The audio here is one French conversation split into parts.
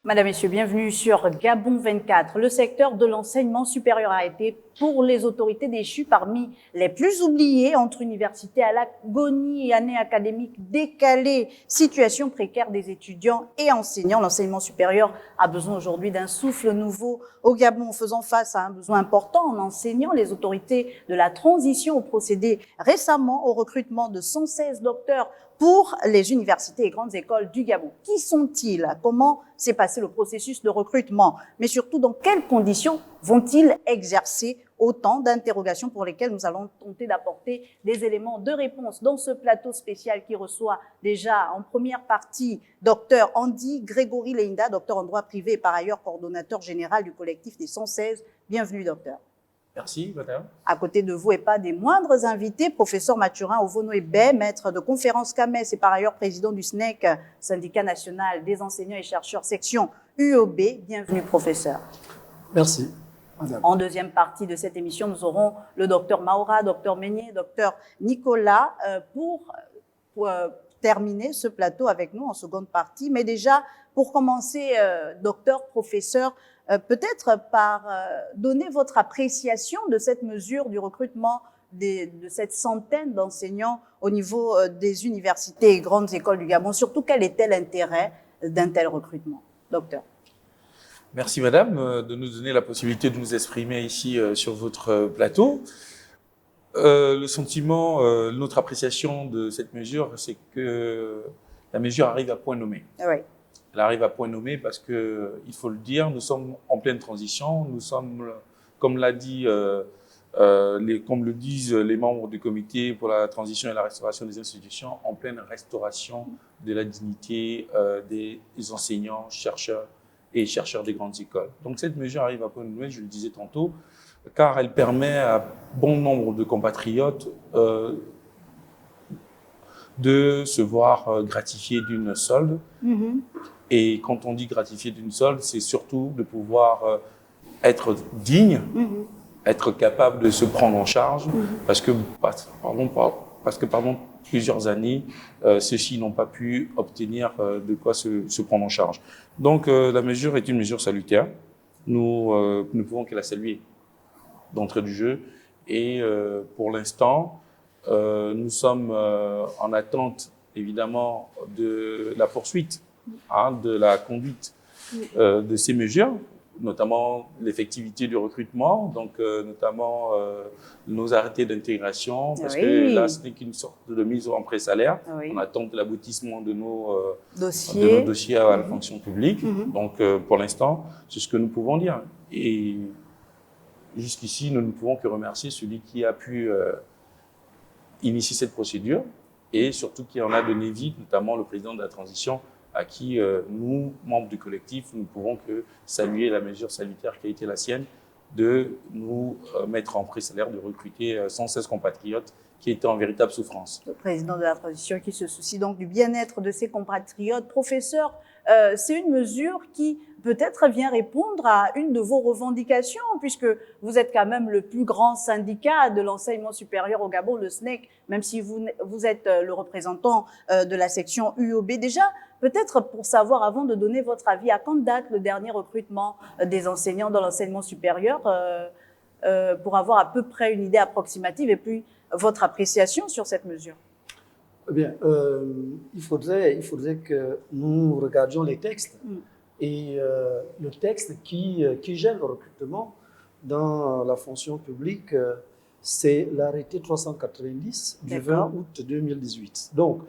Madame, Messieurs, bienvenue sur Gabon 24. Le secteur de l'enseignement supérieur a été, pour les autorités déchues, parmi les plus oubliés entre universités à l'agonie et années académiques décalées, situation précaire des étudiants et enseignants. L'enseignement supérieur a besoin aujourd'hui d'un souffle nouveau au Gabon, faisant face à un besoin important en enseignant. Les autorités de la transition ont procédé récemment au recrutement de 116 docteurs pour les universités et grandes écoles du Gabon. Qui sont-ils? Comment s'est passé le processus de recrutement? Mais surtout, dans quelles conditions vont-ils exercer? Autant d'interrogations pour lesquelles nous allons tenter d'apporter des éléments de réponse dans ce plateau spécial qui reçoit déjà en première partie Dr Andy Grégory Leinda, docteur en droit privé et par ailleurs coordonnateur général du collectif des 116. Bienvenue, docteur. Merci, madame. À côté de vous et pas des moindres invités, professeur Mathurin Ovono-Ebé, maître de conférences CAMES et par ailleurs président du SNEC, syndicat national des enseignants et chercheurs, section UOB. Bienvenue, professeur. Merci, madame. En deuxième partie de cette émission, nous aurons le docteur Maura, docteur Meignet, docteur Nicolas pour terminer ce plateau avec nous en seconde partie. Mais déjà, pour commencer, docteur, professeur, peut-être par donner votre appréciation de cette mesure du recrutement de cette centaine d'enseignants au niveau des universités et grandes écoles du Gabon. Surtout, quel était l'intérêt d'un tel recrutement, docteur? Merci, madame, de nous donner la possibilité de nous exprimer ici sur votre plateau. Le sentiment, notre appréciation de cette mesure, c'est que la mesure arrive à point nommé. Oui. Elle arrive à point nommé parce que, il faut le dire, nous sommes en pleine transition. Nous sommes, comme l'a dit, comme le disent les membres du comité pour la transition et la restauration des institutions, en pleine restauration de la dignité des enseignants, chercheurs et chercheurs des grandes écoles. Donc cette mesure arrive à point nommé, je le disais tantôt, car elle permet à bon nombre de compatriotes de se voir gratifiés d'une solde. Mm-hmm. Et quand on dit gratifié d'une solde, c'est surtout de pouvoir être digne, être capable de se prendre en charge, parce que pendant plusieurs années, ceux-ci n'ont pas pu obtenir de quoi se prendre en charge. Donc la mesure est une mesure salutaire. Nous ne pouvons que la saluer d'entrée du jeu. Et pour l'instant, nous sommes en attente, évidemment, de la poursuite, de la conduite de ces mesures, notamment l'effectivité du recrutement, donc notamment nos arrêtés d'intégration, parce que là, ce n'est qu'une sorte de mise en pré-salaire. On attend l'aboutissement de nos dossiers à la fonction publique. Donc, pour l'instant, c'est ce que nous pouvons dire. Et jusqu'ici, nous ne pouvons que remercier celui qui a pu initier cette procédure et surtout qui en a donné vie, notamment le président de la transition, à qui nous, membres du collectif, nous ne pouvons que saluer la mesure salutaire qui a été la sienne de nous mettre en pré-salaire, de recruter 116 compatriotes qui étaient en véritable souffrance. Le président de la transition qui se soucie donc du bien-être de ses compatriotes. Professeur, c'est une mesure qui peut-être vient répondre à une de vos revendications, puisque vous êtes quand même le plus grand syndicat de l'enseignement supérieur au Gabon, le SNEC, même si vous êtes le représentant de la section UOB. Déjà, peut-être pour savoir, avant de donner votre avis, à quand date le dernier recrutement des enseignants dans l'enseignement supérieur, pour avoir à peu près une idée approximative, et puis votre appréciation sur cette mesure? Eh bien, il faudrait que nous regardions les textes. Et le texte qui gère le recrutement dans la fonction publique, c'est l'arrêté 390 du 20 août 2018. Donc,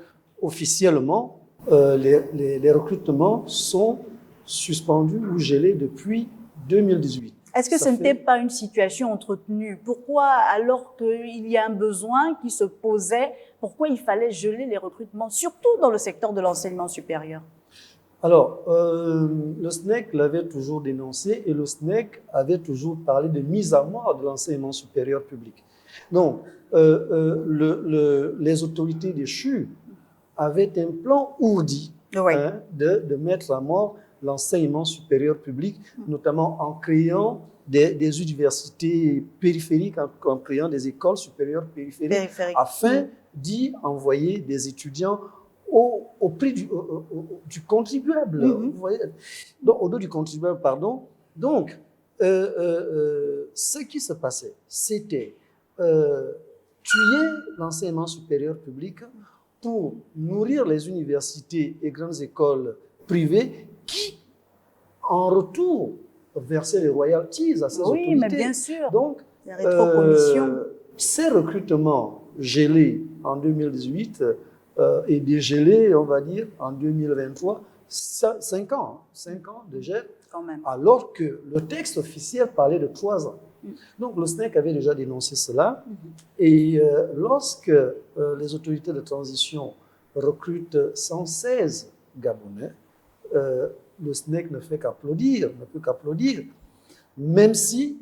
officiellement, les recrutements sont suspendus ou gelés depuis 2018. Est-ce que ce n'était pas une situation entretenue? Pourquoi, alors qu'il y a un besoin qui se posait, pourquoi il fallait geler les recrutements, surtout dans le secteur de l'enseignement supérieur? Alors, le SNEC l'avait toujours dénoncé et le SNEC avait toujours parlé de mise à mort de l'enseignement supérieur public. Donc, les autorités déchues avaient un plan ourdi de mettre à mort l'enseignement supérieur public, notamment en créant des universités périphériques, en créant des écoles supérieures périphériques, afin d'y envoyer des étudiants au prix du contribuable. Vous voyez, donc, au dos du contribuable, pardon. Donc, ce qui se passait, c'était tuer l'enseignement supérieur public pour nourrir les universités et grandes écoles privées qui, en retour, versaient les royalties à ces autorités. Oui, mais bien sûr. Donc, les rétrocommissions. ces recrutements gelés en 2018 et dégelés, on va dire, en 2023, 5 ans de gel, quand même. Alors que le texte officiel parlait de 3 ans. Donc le SNEC avait déjà dénoncé cela. Et lorsque les autorités de transition recrutent 116 Gabonais, le SNEC ne fait qu'applaudir, ne peut qu'applaudir, même si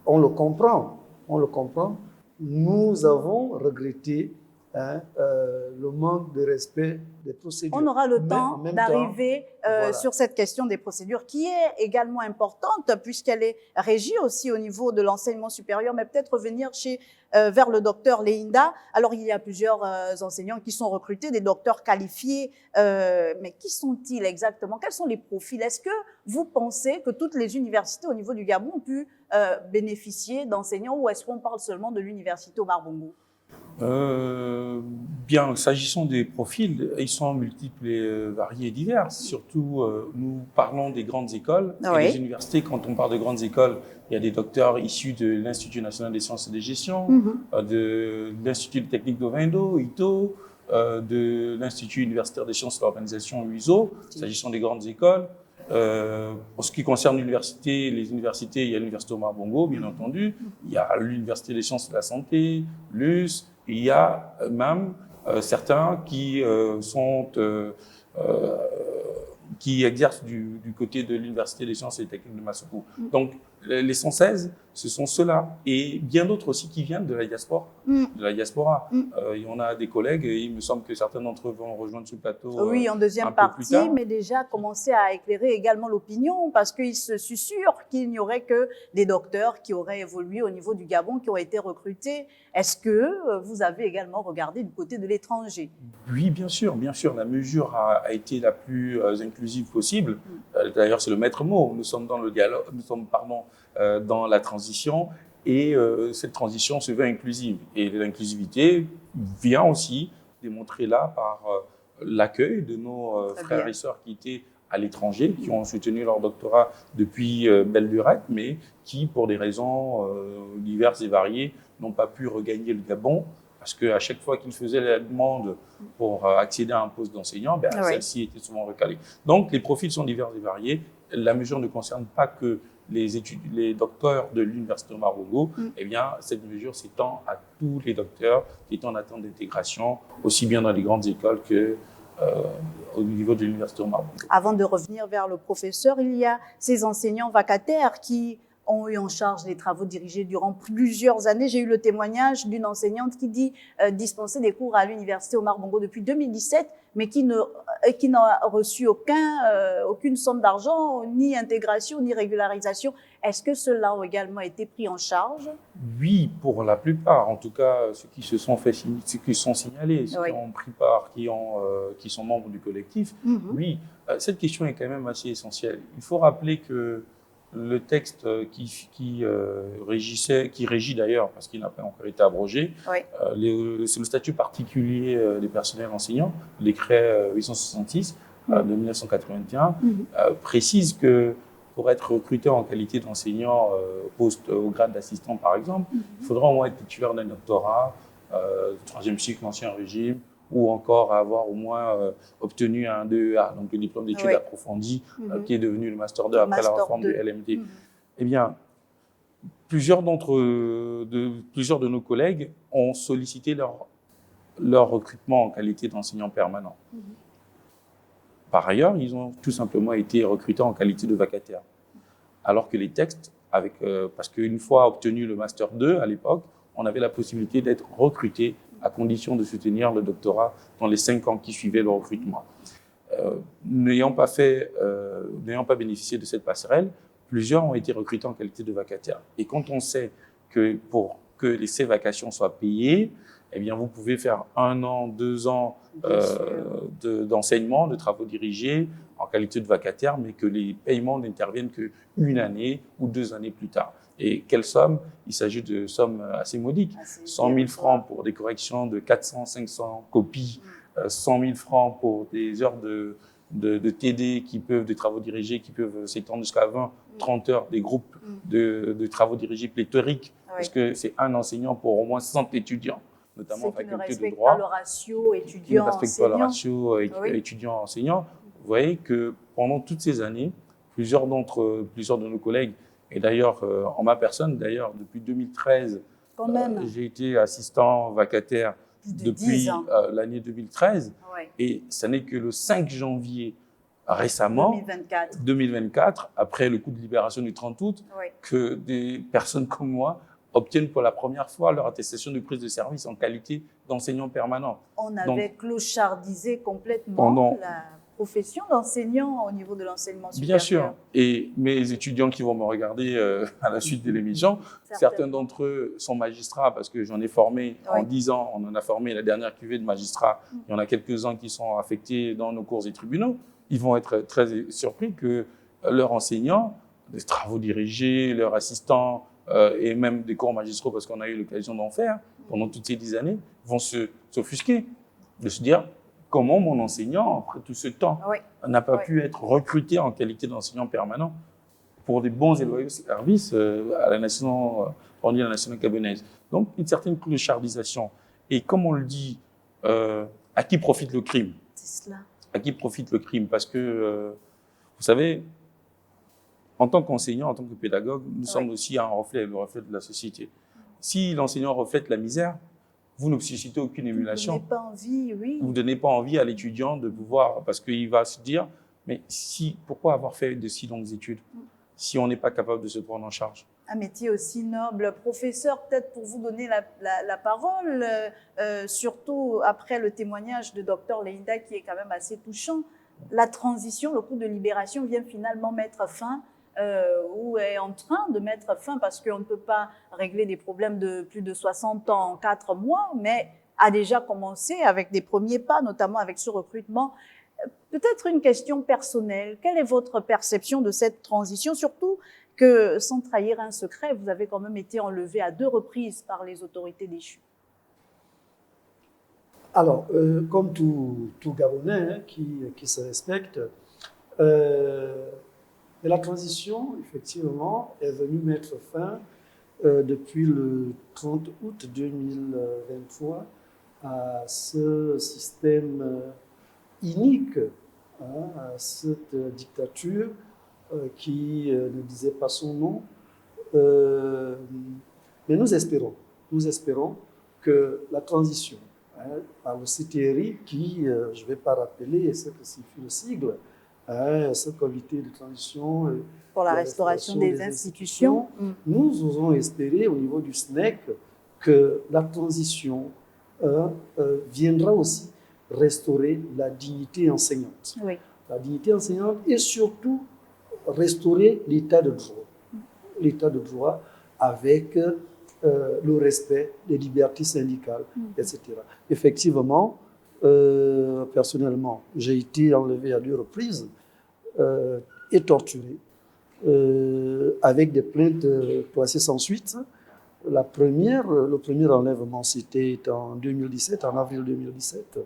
on le comprend, nous avons regretté le manque de respect des procédures. On aura le temps d'arriver sur cette question des procédures qui est également importante puisqu'elle est régie aussi au niveau de l'enseignement supérieur, mais peut-être revenir vers le docteur Leinda. Alors, il y a plusieurs enseignants qui sont recrutés, des docteurs qualifiés, mais qui sont-ils exactement? Quels sont les profils? Est-ce que vous pensez que toutes les universités au niveau du Gabon ont pu bénéficier d'enseignants ou est-ce qu'on parle seulement de l'université Omar Bongo? Bien, s'agissant des profils, ils sont multiples et variés et divers. Surtout, nous parlons des grandes écoles et des universités. Quand on parle de grandes écoles, il y a des docteurs issus de l'Institut national des sciences et de gestion, de l'Institut technique d'Ovendo, ITO, de l'Institut universitaire des sciences de l'organisation, UISO, s'agissant des grandes écoles. En ce qui concerne les universités, il y a l'université Omar Bongo, bien entendu. Il y a l'université des sciences de la santé, l'US. Il y a même certains qui qui exercent du côté de l'université des sciences et techniques de Massoukou. Donc, les 116, ce sont ceux-là. Et bien d'autres aussi qui viennent de la diaspora. Il y en a des collègues, et il me semble que certains d'entre eux vont rejoindre ce plateau. Oui, en deuxième partie, mais déjà commencer à éclairer également l'opinion, parce qu'il se susurre qu'il n'y aurait que des docteurs qui auraient évolué au niveau du Gabon, qui ont été recrutés. Est-ce que vous avez également regardé du côté de l'étranger? Oui, bien sûr. La mesure a été la plus inclusive possible. D'ailleurs, c'est le maître mot. Nous sommes dans le dialogue, dans la transition, et cette transition se veut inclusive. Et l'inclusivité vient aussi démontrer là par l'accueil de nos frères et sœurs qui étaient à l'étranger, qui ont soutenu leur doctorat depuis belle lurette, mais qui, pour des raisons diverses et variées, n'ont pas pu regagner le Gabon, parce qu'à chaque fois qu'ils faisaient la demande pour accéder à un poste d'enseignant, celle-ci était souvent recalée. Donc, les profils sont divers et variés. La mesure ne concerne pas que les docteurs de l'université Omar Bongo. Eh bien, cette mesure s'étend à tous les docteurs qui sont en attente d'intégration, aussi bien dans les grandes écoles que au niveau de l'université Omar Bongo. Avant de revenir vers le professeur, il y a ces enseignants vacataires qui ont eu en charge les travaux dirigés durant plusieurs années. J'ai eu le témoignage d'une enseignante qui dit dispenser des cours à l'université Omar Bongo depuis 2017, mais qui n'a reçu aucune somme d'argent, ni intégration, ni régularisation. Est-ce que ceux-là ont également été pris en charge? Oui, pour la plupart. En tout cas, ceux qui se sont ceux qui sont signalés, ceux qui ont pris part, qui sont membres du collectif. Oui, cette question est quand même assez essentielle. Il faut rappeler que le texte qui régit d'ailleurs, parce qu'il n'a pas encore été abrogé, c'est le statut particulier des personnels enseignants, le décret 866 de 1981, précise que pour être recruté en qualité d'enseignant au grade d'assistant par exemple, il faudra au moins être titulaire d'un doctorat, troisième cycle, ancien régime, ou encore avoir au moins obtenu un DEA, donc le diplôme d'études approfondies, qui est devenu le Master 2 après la réforme du LMD. Eh bien, plusieurs de nos collègues ont sollicité leur recrutement en qualité d'enseignant permanent. Par ailleurs, ils ont tout simplement été recrutés en qualité de vacataires. Alors que les textes, parce qu'une fois obtenu le Master 2 à l'époque, on avait la possibilité d'être recruté à condition de soutenir le doctorat dans les 5 ans qui suivaient le recrutement. N'ayant pas bénéficié de cette passerelle, plusieurs ont été recrutés en qualité de vacataires. Et quand on sait que pour que ces vacations soient payées, eh bien, vous pouvez faire 1 an, 2 ans Bien sûr. d'enseignement, de travaux dirigés en qualité de vacataire, mais que les paiements n'interviennent qu'1 année ou 2 années plus tard. Et quelle somme? Il s'agit de sommes assez modiques. Assez 100 000 francs pour des corrections de 400, 500 copies, 100 000 francs pour des heures de TD des travaux dirigés qui peuvent s'étendre jusqu'à 20, 30 heures, des groupes de travaux dirigés pléthoriques, Oui. parce que c'est un enseignant pour au moins 100 étudiants, notamment en Ceux qui ne faculté de respectent droit, pas le ratio qui ne respectent pas le étudiant-enseignant. ratio Oui. étudiant-enseignant. Vous voyez que pendant toutes ces années, plusieurs de nos collègues, et d'ailleurs en ma personne, d'ailleurs depuis 2013, Quand même, j'ai été assistant vacataire plus de depuis 10 ans. l'année 2013, Ouais. et ce n'est que le 5 janvier récemment, 2024. 2024, après le coup de libération du 30 août, Oui. que des personnes comme moi obtiennent pour la première fois leur attestation de prise de service en qualité d'enseignant permanent. On avait Donc, clochardisé complètement pendant- la profession d'enseignant au niveau de l'enseignement supérieur. Bien sûr. Et mes étudiants qui vont me regarder à la suite de l'émission, certains d'entre eux sont magistrats parce que j'en ai formé en Oui. 10 ans. On en a formé la dernière cuvée de magistrats. Il y en a quelques-uns qui sont affectés dans nos cours et tribunaux. Ils vont être très surpris que leurs enseignants, des travaux dirigés, leurs assistants et même des cours magistraux, parce qu'on a eu l'occasion d'en faire pendant toutes ces 10 années, vont s'offusquer de se dire comment mon enseignant, après tout ce temps, Oui. n'a pas Oui. pu être recruté en qualité d'enseignant permanent pour des bons et loyaux services à la nation, on dit la nation gabonaise. Donc, une certaine clochardisation. Et comme on le dit, à qui profite le crime? C'est cela. À qui profite le crime? Parce que, vous savez, en tant qu'enseignant, en tant que pédagogue, nous sommes aussi le reflet de la société. Si l'enseignant reflète la misère, vous ne suscitez aucune émulation. Vous ne donnez pas envie, oui. Vous ne donnez pas envie à l'étudiant de pouvoir, parce qu'il va se dire, mais pourquoi avoir fait de si longues études si on n'est pas capable de se prendre en charge? Un métier aussi noble. Professeur, peut-être pour vous donner la parole, surtout après le témoignage de Dr Leïda qui est quand même assez touchant, la transition, le coup de libération vient finalement mettre fin ou est en train de mettre fin parce qu'on ne peut pas régler des problèmes de plus de 60 ans en 4 mois, mais a déjà commencé avec des premiers pas, notamment avec ce recrutement. Peut-être une question personnelle. Quelle est votre perception de cette transition? Surtout que, sans trahir un secret, vous avez quand même été enlevé à 2 reprises par les autorités déchues. Alors, comme tout Gabonais qui se respecte, la transition, effectivement, est venue mettre fin depuis le 30 août 2023 à ce système inique, à cette dictature qui ne disait pas son nom. Mais nous espérons que la transition, par le CTRI, qui, je ne vais pas rappeler ce que signifie le sigle, ce comité de transition pour la restauration des institutions, nous osons espérer au niveau du SNEC que la transition viendra aussi restaurer la dignité enseignante. Oui. La dignité enseignante et surtout restaurer l'état de droit. L'état de droit avec le respect des libertés syndicales, etc. Effectivement, personnellement, j'ai été enlevé à 2 reprises et torturé avec des plaintes classées sans suite. Le premier enlèvement, c'était en 2017, en avril 2017.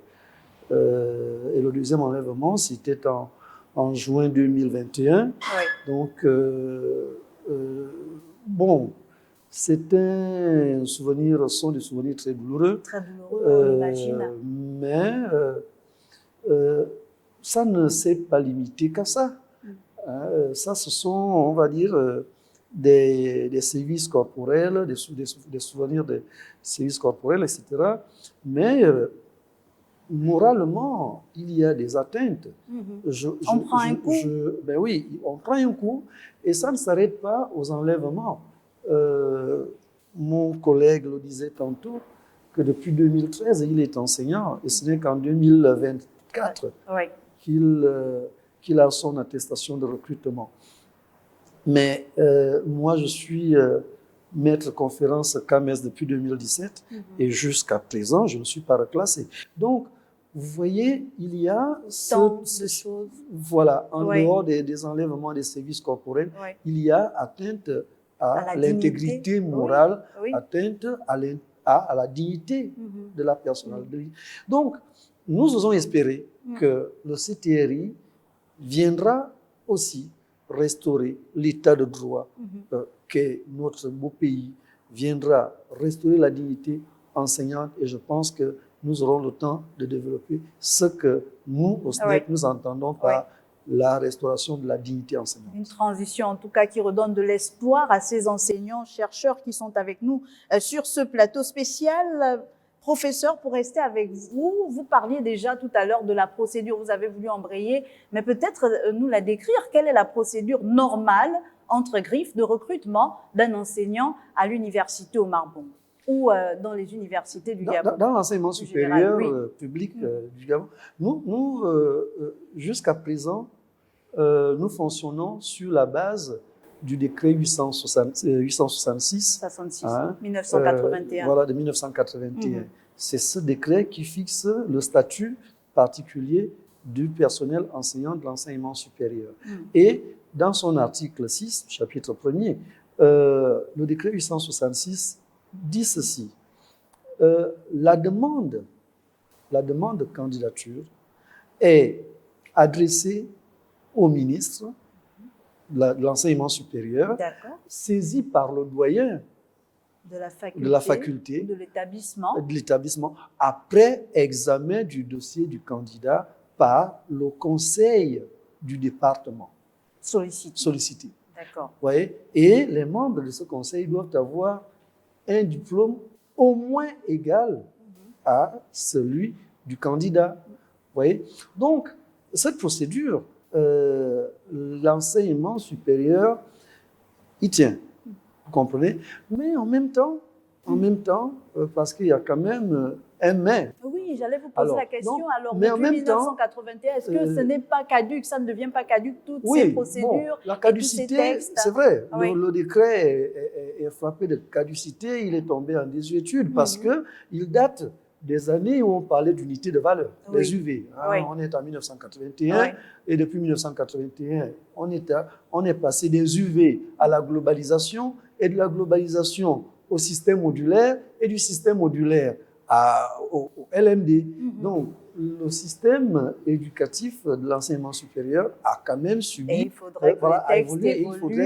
Et le deuxième enlèvement, c'était en juin 2021. Oui. Donc, bon, c'est un souvenir, sont des souvenirs très douloureux. Très douloureux, on l'imagine. Mais ça ne s'est pas limité qu'à ça. Ça, ce sont, on va dire, des sévices corporels, des souvenirs de sévices corporels, etc. Mais moralement, il y a des atteintes. On prend un coup. Ben oui, on prend un coup et ça ne s'arrête pas aux enlèvements. Mon collègue le disait tantôt que depuis 2013, il est enseignant et ce n'est qu'en 2024 qu'il a son attestation de recrutement. Mais moi, je suis maître conférence CAMES depuis 2017 et jusqu'à présent, je ne suis pas reclassé. Donc, vous voyez, il y a Tant de choses. voilà, en Oui. dehors des enlèvements des services corporels, Oui. il y a atteinte À la à l'intégrité dignité. morale, Oui. atteinte à la dignité de la personnalité. Donc, nous osons espérer que le CTRI viendra aussi restaurer l'état de droit qu'est notre beau pays, viendra restaurer la dignité enseignante et je pense que nous aurons le temps de développer ce que nous, au SNEC, nous entendons par la restauration de la dignité enseignante. Une transition en tout cas qui redonne de l'espoir à ces enseignants, chercheurs qui sont avec nous sur ce plateau spécial. Professeur, pour rester avec vous, vous parliez déjà tout à l'heure de la procédure, vous avez voulu embrayer, mais peut-être nous la décrire. Quelle est la procédure normale, entre griffes, de recrutement d'un enseignant à l'université Omar Bongo ou dans les universités du Gabon? Dans l'enseignement supérieur public du Gabon, nous jusqu'à présent, nous fonctionnons sur la base du décret 866 1981. Voilà, de 1981. C'est ce décret qui fixe le statut particulier du personnel enseignant de l'enseignement supérieur. Et dans son article 6, chapitre 1er, le décret 866 dit ceci. La demande de candidature est adressée au ministre de l'enseignement supérieur, saisi par le doyen de la faculté, de l'établissement, après examen du dossier du candidat par le conseil du département sollicité. D'accord. Voyez? Et les membres de ce conseil doivent avoir un diplôme au moins égal à celui du candidat. Voyez? Donc, cette procédure, l'enseignement supérieur, il tient. Vous comprenez? Mais en même temps, parce qu'il y a quand même un mais. Oui, j'allais vous poser la question. Alors, mais depuis 1981, est-ce que ce n'est pas caduque, ça ne devient pas caduque, toutes ces procédures, la caducité, c'est vrai. Le décret est frappé de caducité, il est tombé en désuétude parce qu'il date des années où on parlait d'unité de valeur, des UV. On est en 1981 et depuis 1981, on est passé des UV à la globalisation et de la globalisation au système modulaire et du système modulaire au LMD. Donc, le système éducatif de l'enseignement supérieur a quand même subi. Et il faudrait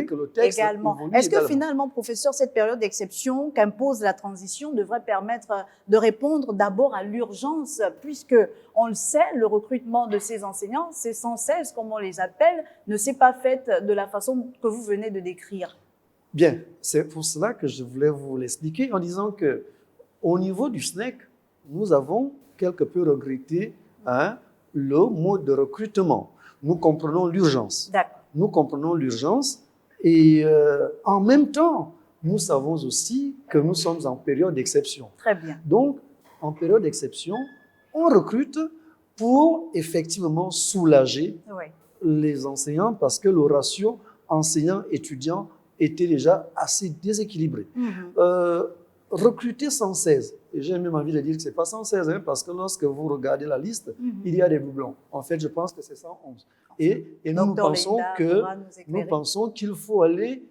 que le texte évolue également. Est-ce que finalement, professeur, cette période d'exception qu'impose la transition devrait permettre de répondre d'abord à l'urgence, puisque on le sait, le recrutement de ces enseignants, ces 116, comme on les appelle, ne s'est pas fait de la façon que vous venez de décrire? Bien, c'est pour cela que je voulais vous l'expliquer en disant que au niveau du SNEC, nous avons quelque peu regretté le mode de recrutement. Nous comprenons l'urgence. Nous comprenons l'urgence et en même temps, nous savons aussi que nous sommes en période d'exception. Très bien. Donc, en période d'exception, on recrute pour effectivement soulager les enseignants parce que le ratio enseignant-étudiant était déjà assez déséquilibré. Recruter 116, et j'ai même envie de dire que ce n'est pas 116, parce que lorsque vous regardez la liste, il y a des doublons. En fait, je pense que c'est 111. Et nous pensons qu'il faut aller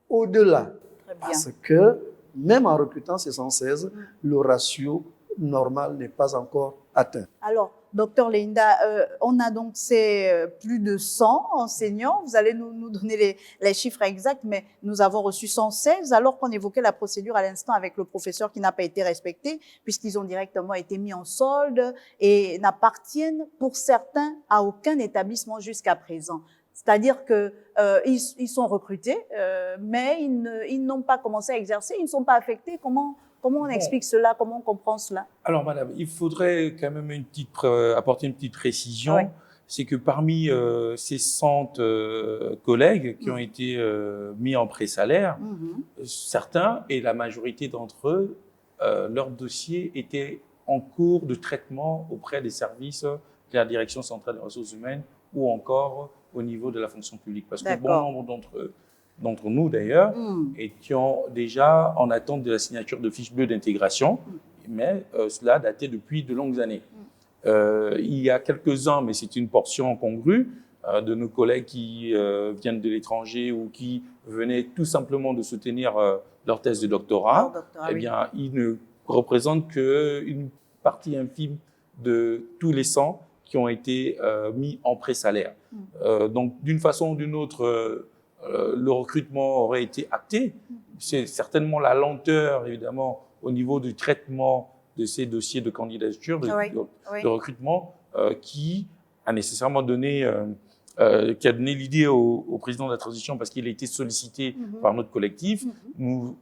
au-delà. Parce que même en recrutant ces 116, le ratio normal n'est pas encore atteint. Alors, docteur Leinda, on a donc ces plus de 100 enseignants. Vous allez nous donner les chiffres exacts, mais nous avons reçu 116, alors qu'on évoquait la procédure à l'instant avec le professeur qui n'a pas été respectée, puisqu'ils ont directement été mis en solde et n'appartiennent pour certains à aucun établissement jusqu'à présent. C'est-à-dire qu'ils sont recrutés, mais ils n'ont pas commencé à exercer, ils ne sont pas affectés. Comment on explique cela? Comment on comprend cela? Alors, madame, il faudrait quand même apporter une petite précision. C'est que parmi ces 100 collègues qui ont été mis en pré-salaire, certains, et la majorité d'entre eux, leur dossier était en cours de traitement auprès des services de la Direction centrale des ressources humaines ou encore au niveau de la fonction publique. Parce que bon nombre d'entre eux d'entre nous d'ailleurs étions déjà en attente de la signature de fiches bleues d'intégration, mais cela datait depuis de longues années. Il y a quelques ans, mais c'est une portion congrue, de nos collègues qui viennent de l'étranger ou qui venaient tout simplement de soutenir leur thèse de doctorat, eh bien, ils ne représentent qu'une partie infime de tous les 100 qui ont été mis en pré-salaire. Donc, d'une façon ou d'une autre, le recrutement aurait été acté. C'est certainement la lenteur, évidemment, au niveau du traitement de ces dossiers de candidature, de recrutement, qui a nécessairement donné, qui a donné l'idée au président de la transition parce qu'il a été sollicité par notre collectif. Nous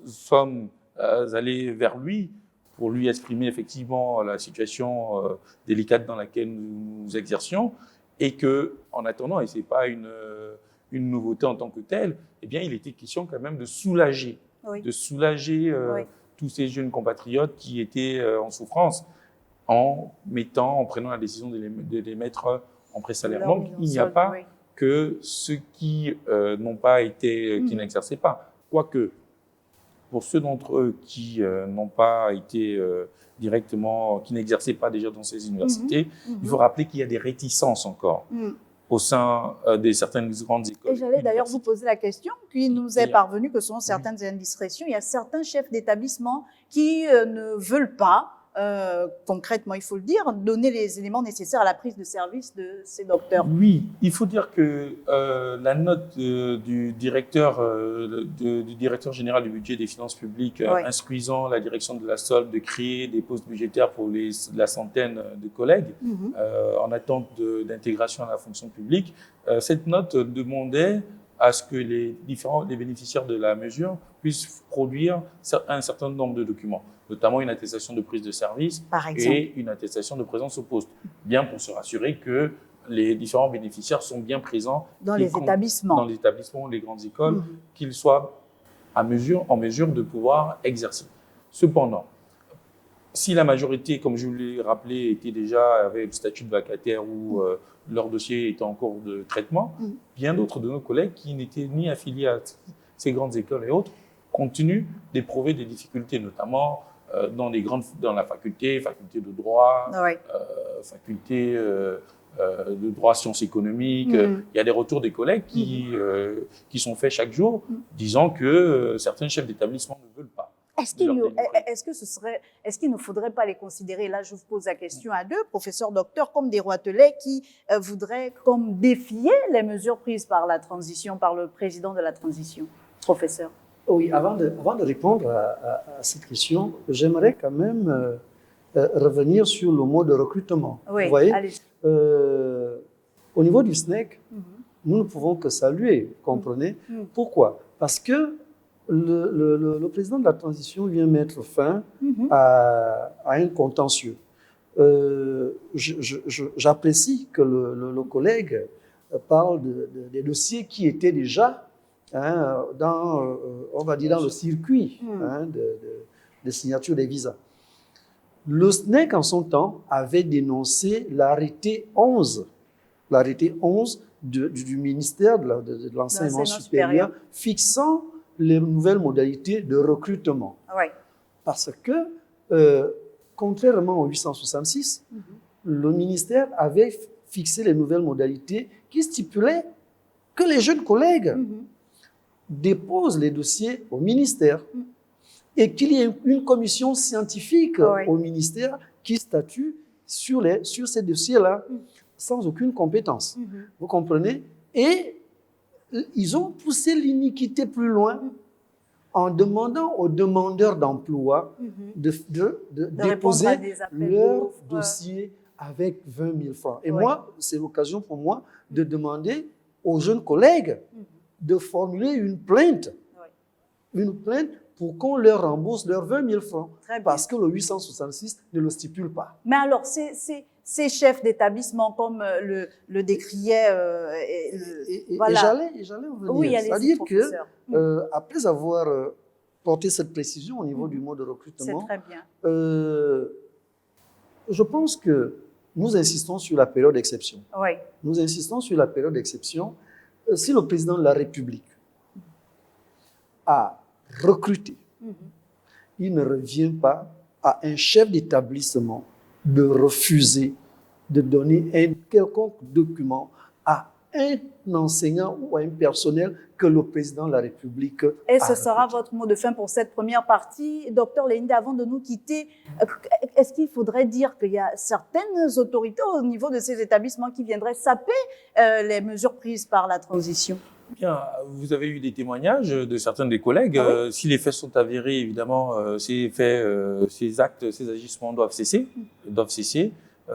sommes allés vers lui pour lui exprimer effectivement la situation délicate dans laquelle nous exercions et que, en attendant, et c'est pas une nouveauté en tant que telle, eh bien, il était question quand même de soulager, tous ces jeunes compatriotes qui étaient en souffrance en prenant la décision de les mettre en pré-salaire. Donc, il n'y a pas que ceux qui n'ont pas été, qui n'exerçaient pas. Quoique, pour ceux d'entre eux qui n'ont pas été directement, qui n'exerçaient pas déjà dans ces universités, il faut rappeler qu'il y a des réticences encore au sein de certaines grandes écoles. Et j'allais d'ailleurs vous poser la question, qui nous est parvenue que selon certaines indiscrétions, il y a certains chefs d'établissement qui ne veulent pas, concrètement, il faut le dire, donner les éléments nécessaires à la prise de service de ces docteurs. Oui, il faut dire que la note du directeur général du budget des finances publiques instruisant la direction de la solde de créer des postes budgétaires pour la centaine de collègues en attente d'intégration à la fonction publique, cette note demandait à ce que les bénéficiaires de la mesure puissent produire un certain nombre de documents, notamment une attestation de prise de service et une attestation de présence au poste, bien pour se rassurer que les différents bénéficiaires sont bien présents dans les établissements, les grandes écoles, qu'ils soient en mesure de pouvoir exercer. Cependant, si la majorité, comme je vous l'ai rappelé, avait le statut de vacataire ou leur dossier était en cours de traitement, bien d'autres de nos collègues qui n'étaient ni affiliés à ces grandes écoles et autres continuent d'éprouver des difficultés, notamment dans la faculté de droit, faculté de droit sciences économiques. Il y a des retours des collègues qui sont faits chaque jour, disant que certains chefs d'établissement ne veulent pas. Est-ce qu'il ne faudrait pas les considérer, là je vous pose la question à deux, professeurs, docteurs, comme des roitelets qui voudraient comme défier les mesures prises par la transition, par le président de la transition, professeur? Oui, avant de répondre à cette question, j'aimerais quand même revenir sur le mot de recrutement. Oui, vous voyez, allez. Au niveau du SNEC, nous ne pouvons que saluer, comprenez. Pourquoi? Parce que le président de la transition vient mettre fin à un contentieux. J'apprécie que le collègue parle des dossiers qui étaient déjà dans le circuit de signature des visas. Le SNEC, en son temps, avait dénoncé l'arrêté 11 du ministère de l'enseignement supérieur fixant les nouvelles modalités de recrutement. Parce que, contrairement au 866, le ministère avait fixé les nouvelles modalités qui stipulaient que les jeunes collègues déposent les dossiers au ministère et qu'il y ait une commission scientifique au ministère qui statue sur ces dossiers-là sans aucune compétence. Vous comprenez? Et ils ont poussé l'iniquité plus loin en demandant aux demandeurs d'emploi de déposer leur dossier avec 20 000 francs. Et moi, c'est l'occasion pour moi de demander aux jeunes collègues de formuler une plainte pour qu'on leur rembourse leurs 20 000 francs. Parce que le 866 ne le stipule pas. Mais alors, ces chefs d'établissement, comme le décriait... voilà. Et j'allais revenir. Oui, c'est-à-dire que, après avoir porté cette précision au niveau du mode de recrutement, c'est très bien. Je pense que nous insistons sur la période d'exception. Oui. Nous insistons sur la période d'exception. Si le président de la République à recruter, il ne revient pas à un chef d'établissement de refuser de donner un quelconque document à un enseignant ou à un personnel que le président de la République Et a ce sera recruté. votre mot de fin pour cette première partie. Docteur Leïnda, avant de nous quitter, est-ce qu'il faudrait dire qu'il y a certaines autorités au niveau de ces établissements qui viendraient saper les mesures prises par la transition? Bien, vous avez eu des témoignages de certains des collègues. Ah oui. Si les faits sont avérés, évidemment, ces faits, ces actes, ces agissements doivent cesser.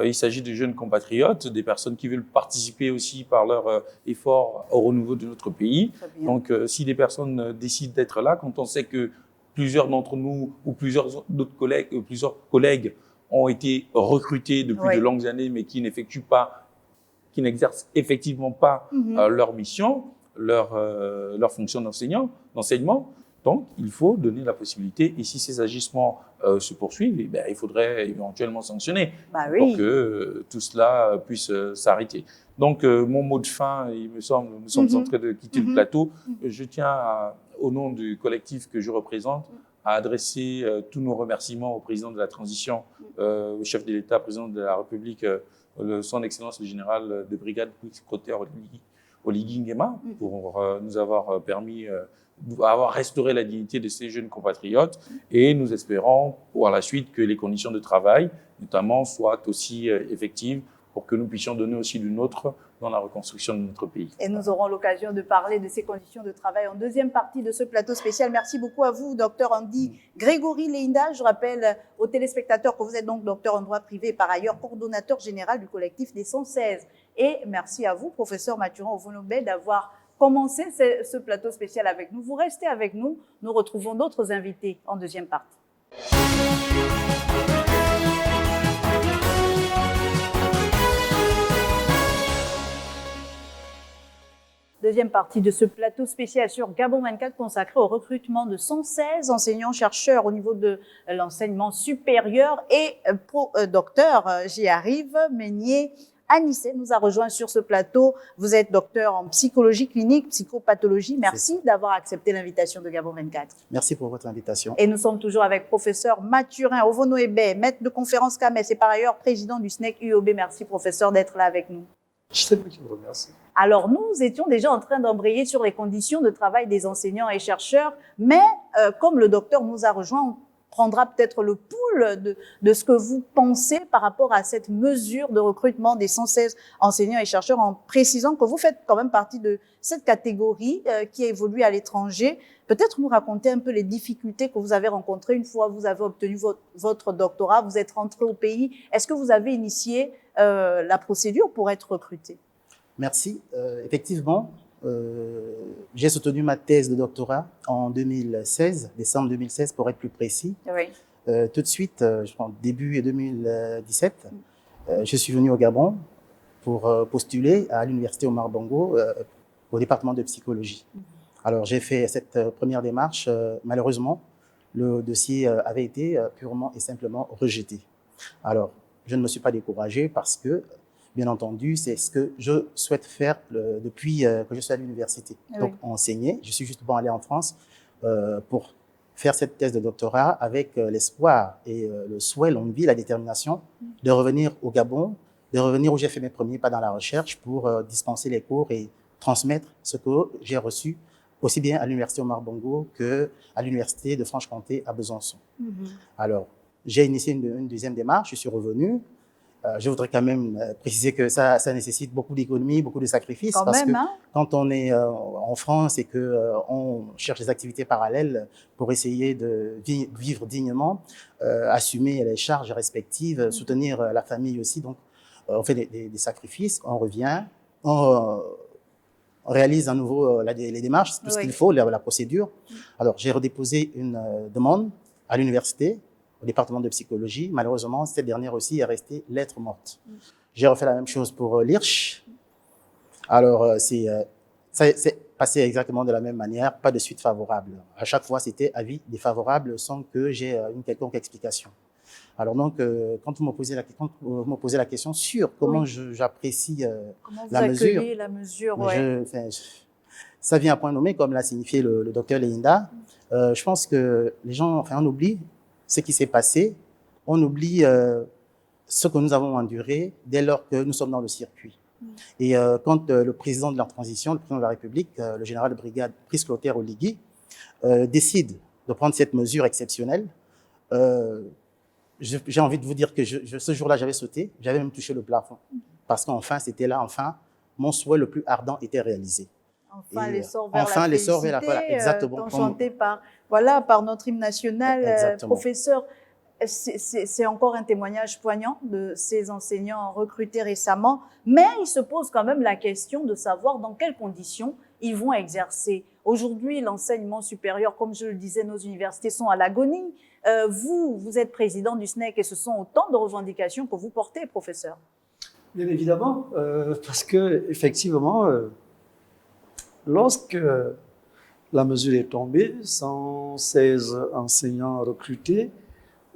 Il s'agit de jeunes compatriotes, des personnes qui veulent participer aussi par leur effort au renouveau de notre pays. Très bien. Donc, si des personnes décident d'être là, quand on sait que plusieurs d'entre nous ou plusieurs d'autres collègues, plusieurs collègues ont été recrutés depuis Oui. de longues années, mais qui n'effectuent pas, qui n'exercent effectivement pas leur mission, leur fonction d'enseignement. Donc, il faut donner la possibilité, et si ces agissements se poursuivent, eh bien, il faudrait éventuellement sanctionner Bah pour oui. que tout cela puisse s'arrêter. Donc, mon mot de fin, il me semble, nous sommes en train de quitter le plateau. Je tiens, au nom du collectif que je représente, à adresser tous nos remerciements au président de la transition, au chef de l'État, président de la République, son Excellence le général de brigade Proter Oligui Nguema, pour nous avoir permis avoir restauré la dignité de ces jeunes compatriotes, et nous espérons pour la suite que les conditions de travail, notamment, soient aussi effectives pour que nous puissions donner aussi du nôtre dans la reconstruction de notre pays. Et nous aurons l'occasion de parler de ces conditions de travail en deuxième partie de ce plateau spécial. Merci beaucoup à vous, docteur Andy Grégory Leïnda. Je rappelle aux téléspectateurs que vous êtes donc docteur en droit privé et par ailleurs coordonnateur général du collectif des 116. Et merci à vous, professeur Mathurin Ovonobé, d'avoir commencé ce plateau spécial avec nous. Vous restez avec nous. Nous retrouvons d'autres invités en deuxième partie. Deuxième partie de ce plateau spécial sur Gabon 24 consacré au recrutement de 116 enseignants-chercheurs au niveau de l'enseignement supérieur et docteur, j'y arrive, Meignier Anissé nous a rejoint sur ce plateau. Vous êtes docteur en psychologie clinique, psychopathologie. Merci d'avoir accepté l'invitation de Gabon 24. Merci pour votre invitation. Et nous sommes toujours avec professeur Mathurin Ovonoébé, maître de conférence CAMES et par ailleurs président du SNEC UOB. Merci professeur d'être là avec nous. C'est moi qui vous remercie. Alors, nous étions déjà en train d'embrayer sur les conditions de travail des enseignants et chercheurs, mais comme le docteur nous a rejoint, on prendra peut-être le pouls de ce que vous pensez par rapport à cette mesure de recrutement des 116 enseignants et chercheurs, en précisant que vous faites quand même partie de cette catégorie qui évolue à l'étranger. Peut-être nous raconter un peu les difficultés que vous avez rencontrées une fois que vous avez obtenu votre doctorat, vous êtes rentré au pays. Est-ce que vous avez initié la procédure pour être recruté? Merci. Effectivement, j'ai soutenu ma thèse de doctorat en 2016, décembre 2016 pour être plus précis. Oui. Tout de suite, je pense début 2017, je suis venu au Gabon pour postuler à l'université Omar Bongo au département de psychologie. Alors j'ai fait cette première démarche. Malheureusement, le dossier avait été purement et simplement rejeté. Alors, je ne me suis pas découragé parce que, bien entendu, c'est ce que je souhaite faire depuis que je suis à l'université. Oui. Donc, enseigner. Je suis justement allé en France pour faire cette thèse de doctorat avec l'espoir et le souhait, l'envie, la détermination de revenir au Gabon, de revenir où j'ai fait mes premiers pas dans la recherche pour dispenser les cours et transmettre ce que j'ai reçu aussi bien à l'université Omar Bongo qu'à l'université de Franche-Comté à Besançon. Alors, j'ai initié une deuxième démarche, je suis revenu. Je voudrais quand même préciser que ça nécessite beaucoup d'économies, beaucoup de sacrifices. Quand parce même, que hein? quand on est en France et qu'on cherche des activités parallèles pour essayer de vivre dignement, assumer les charges respectives, soutenir la famille aussi, donc on fait des sacrifices, on revient, on réalise à nouveau les démarches, tout ce qu'il faut, la procédure. Alors, j'ai redéposé une demande à l'université, au département de psychologie. Malheureusement, cette dernière aussi est restée lettre morte. J'ai refait la même chose pour l'IRCH. Alors, c'est passé exactement de la même manière, pas de suite favorable. À chaque fois, c'était avis défavorable sans que j'ai une quelconque explication. Alors donc, quand vous me posez la question sur comment j'apprécie comment vous la mesure, accueillez la mesure, ouais. ça vient à point nommé, comme l'a signifié le docteur Leinda. Je pense que les gens, enfin, on oublie ce qui s'est passé, on oublie ce que nous avons enduré dès lors que nous sommes dans le circuit. Et quand le président de la transition, le président de la République, le général de brigade Brice Clotaire Oligui, décide de prendre cette mesure exceptionnelle, j'ai envie de vous dire que ce jour-là, j'avais sauté, j'avais même touché le plafond. Parce qu'enfin, c'était là, enfin, mon souhait le plus ardent était réalisé. Enfin, Et, l'essor vers enfin, la l'essor vers la félicité, exactement. tant chanté par notre hymne national. Exactement. Professeur, c'est encore un témoignage poignant de ces enseignants recrutés récemment, mais il se pose quand même la question de savoir dans quelles conditions ils vont exercer. Aujourd'hui, l'enseignement supérieur, comme je le disais, nos universités sont à l'agonie. Vous êtes président du SNEC et ce sont autant de revendications que vous portez, professeur. Bien évidemment, parce que effectivement, lorsque la mesure est tombée, 116 enseignants recrutés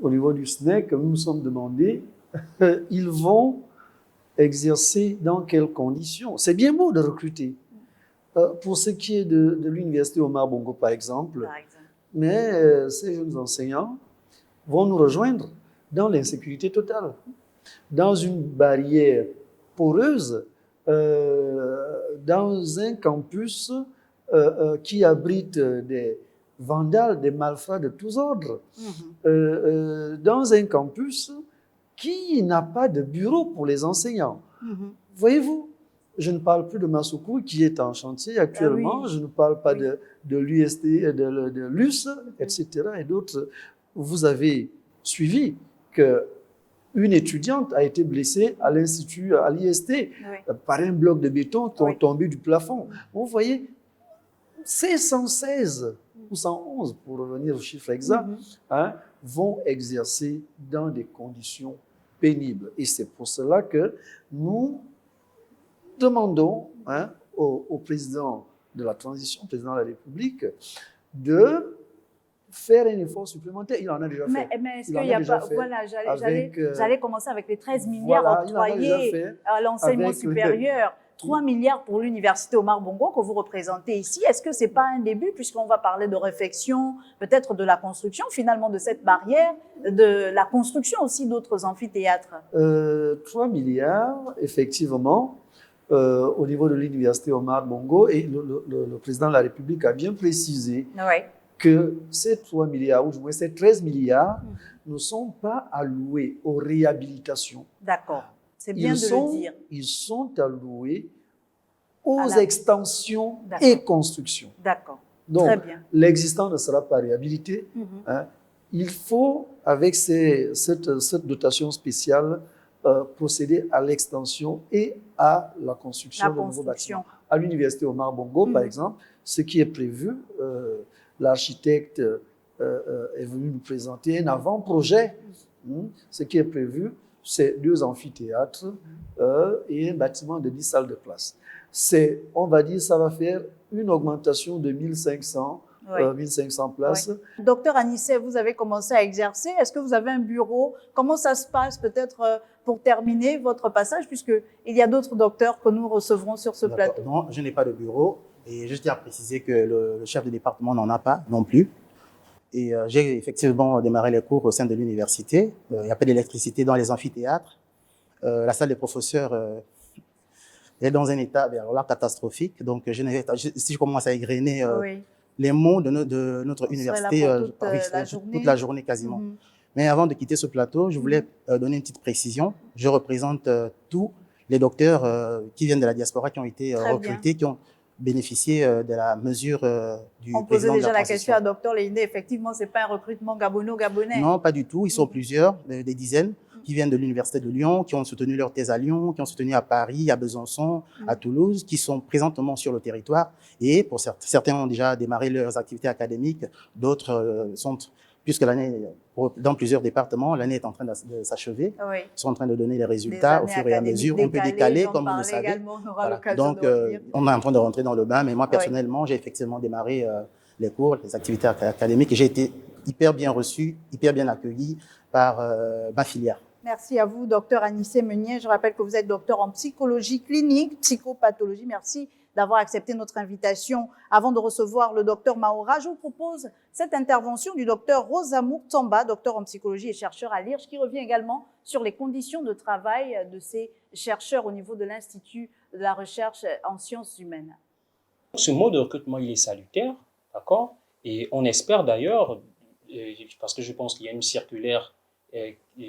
au niveau du SNEC, nous nous sommes demandé, ils vont exercer dans quelles conditions? C'est bien beau de recruter. Pour ce qui est de l'université Omar Bongo, par exemple, mais ces jeunes enseignants vont nous rejoindre dans l'insécurité totale, dans une barrière poreuse, dans un campus qui abrite des vandales, des malfrats de tous ordres, dans un campus qui n'a pas de bureau pour les enseignants. Voyez-vous, je ne parle plus de Massoukou qui est en chantier actuellement, je ne parle pas de l'UST, de l'US, etc. et d'autres. Vous avez suivi qu'une étudiante a été blessée à l'Institut, à l'IST, par un bloc de béton tombé du plafond. Vous voyez, ces 116 ou 111, pour revenir au chiffre exact, vont exercer dans des conditions pénibles. Et c'est pour cela que nous demandons au président de la transition, président de la République, de faire un effort supplémentaire. Il en a déjà fait. Mais est-ce qu'il n'y a pas... Voilà, j'allais commencer avec les 13 milliards octroyés à l'enseignement supérieur. 3 milliards pour l'université Omar Bongo que vous représentez ici. Est-ce que ce n'est pas un début, puisqu'on va parler de réfection, peut-être de la construction, finalement, de cette barrière, de la construction aussi d'autres amphithéâtres? 3 milliards, effectivement, au niveau de l'université Omar Bongo, et le président de la République a bien précisé que ces 3 milliards, ou du moins ces 13 milliards, ne sont pas alloués aux réhabilitations. D'accord. C'est bien de le dire. Ils sont alloués aux extensions et constructions. D'accord. Donc, très bien. L'existant ne sera pas réhabilité. Il faut, avec cette dotation spéciale, procéder à l'extension et à la construction de nouveaux bâtiments. À l'université Omar Bongo, par exemple, ce qui est prévu, l'architecte est venu nous présenter un avant-projet. Ce qui est prévu, c'est 2 amphithéâtres et un bâtiment de 10 salles de classe. On va dire, ça va faire une augmentation de 1500 places. Docteur Anissé, vous avez commencé à exercer. Est-ce que vous avez un bureau? Comment ça se passe, peut-être, pour terminer votre passage, puisqu'il y a d'autres docteurs que nous recevrons sur ce plateau? Non, je n'ai pas de bureau. Et je tiens à préciser que le chef de département n'en a pas non plus. Et j'ai effectivement démarré les cours au sein de l'université. Il n'y a pas d'électricité dans les amphithéâtres. La salle des professeurs est dans un état là, catastrophique. Donc, si je commence à égrener les mots de notre université toute la journée quasiment. Mais avant de quitter ce plateau, je voulais donner une petite précision. Je représente tous les docteurs qui viennent de la diaspora, qui ont été recrutés, qui ont bénéficié de la mesure du président de la transition. On posait déjà la question à Dr Leinda, effectivement, ce n'est pas un recrutement gabonais. Non, pas du tout. Ils sont plusieurs, des dizaines, qui viennent de l'Université de Lyon, qui ont soutenu leur thèse à Lyon, qui ont soutenu à Paris, à Besançon, à Toulouse, qui sont présentement sur le territoire. Et pour certains ont déjà démarré leurs activités académiques, d'autres sont, puisque l'année, dans plusieurs départements, l'année est en train de s'achever, sont en train de donner les résultats au fur et à mesure. On peut décaler, comme vous le savez. Donc, on est en train de rentrer dans le bain, mais moi, personnellement, j'ai effectivement démarré les cours, les activités académiques, et j'ai été hyper bien reçu, hyper bien accueilli par ma filière. Merci à vous, docteur Anissé Meunier. Je rappelle que vous êtes docteur en psychologie clinique, psychopathologie. Merci d'avoir accepté notre invitation. Avant de recevoir le docteur Maora, je vous propose cette intervention du docteur Rosamour Tsamba, docteur en psychologie et chercheur à l'IRCH, qui revient également sur les conditions de travail de ces chercheurs au niveau de l'Institut de la recherche en sciences humaines. Ce mode de recrutement, il est salutaire, d'accord? Et on espère d'ailleurs, parce que je pense qu'il y a une circulaire,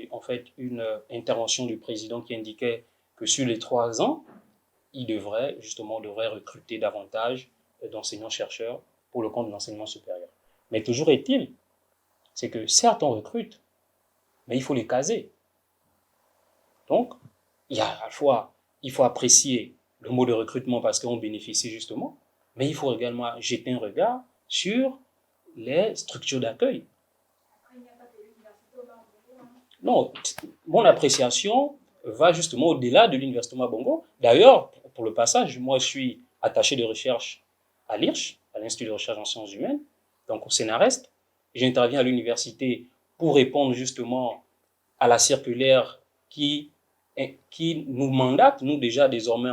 en fait une intervention du président qui indiquait que sur les 3 ans, il devrait recruter davantage d'enseignants-chercheurs pour le compte de l'enseignement supérieur. Mais toujours est-il, c'est que certes on recrute, mais il faut les caser. Donc, il y a à la fois, il faut apprécier le mot de recrutement parce qu'on bénéficie justement, mais il faut également jeter un regard sur les structures d'accueil. Non, mon appréciation va justement au-delà de l'Université Bongo. D'ailleurs, pour le passage, moi je suis attaché de recherche à l'IRCH, à l'Institut de recherche en sciences humaines, donc au CNRST. J'interviens à l'université pour répondre justement à la circulaire qui nous mandate, nous déjà désormais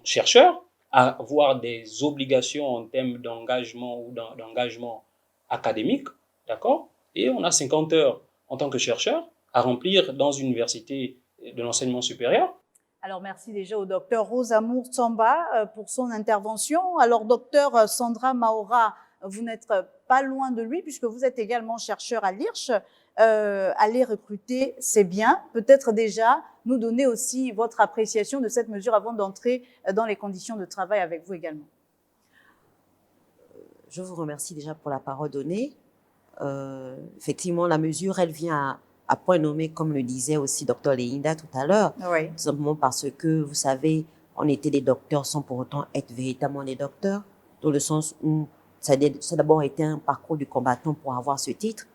chercheurs, à avoir des obligations en termes d'engagement ou d'engagement académique, d'accord? Et on a 50 heures en tant que chercheur à remplir dans une université de l'enseignement supérieur. Alors, merci déjà au docteur Rosamour Tsamba pour son intervention. Alors, docteur Sandra Maora, vous n'êtes pas loin de lui puisque vous êtes également chercheur à l'IRCH. Aller recruter, c'est bien. Peut-être déjà nous donner aussi votre appréciation de cette mesure avant d'entrer dans les conditions de travail avec vous également. Je vous remercie déjà pour la parole donnée. Effectivement, la mesure, elle vient à point nommé, comme le disait aussi Dr Léinda tout à l'heure, oui. Tout simplement parce que, vous savez, on était des docteurs sans pour autant être véritablement des docteurs, dans le sens où ça a d'abord été un parcours du combattant pour avoir ce titre.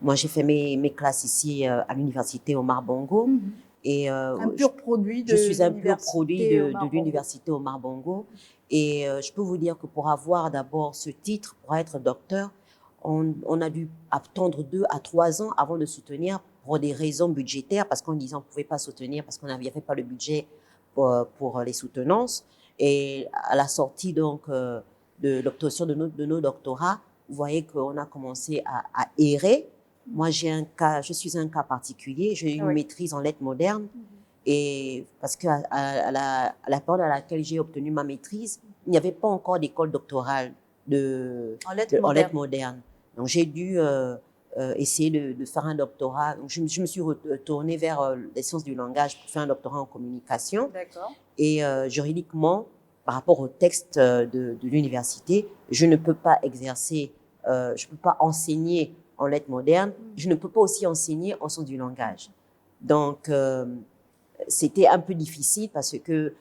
Moi, j'ai fait mes classes ici à l'université Omar Bongo. Et, un pur produit de je suis un pur produit de l'université Omar Omar Bongo. Et je peux vous dire que pour avoir d'abord ce titre, pour être docteur, on a dû attendre 2 à 3 ans avant de soutenir pour des raisons budgétaires, parce qu'on disait qu'on ne pouvait pas soutenir parce qu'on n'avait pas le budget pour les soutenances. Et à la sortie donc de l'obtention de nos doctorats, vous voyez qu'on a commencé à errer. Moi, je suis un cas particulier. J'ai une maîtrise en lettres modernes. Et parce qu'à la période à laquelle j'ai obtenu ma maîtrise, il n'y avait pas encore d'école doctorale en lettres modernes. Donc, j'ai dû essayer de faire un doctorat. Donc, je me suis retournée vers les sciences du langage pour faire un doctorat en communication. D'accord. Et juridiquement, par rapport au texte de l'université, je ne peux pas exercer, je ne peux pas enseigner en lettres modernes, je ne peux pas aussi enseigner en sciences du langage. Donc, c'était un peu difficile parce que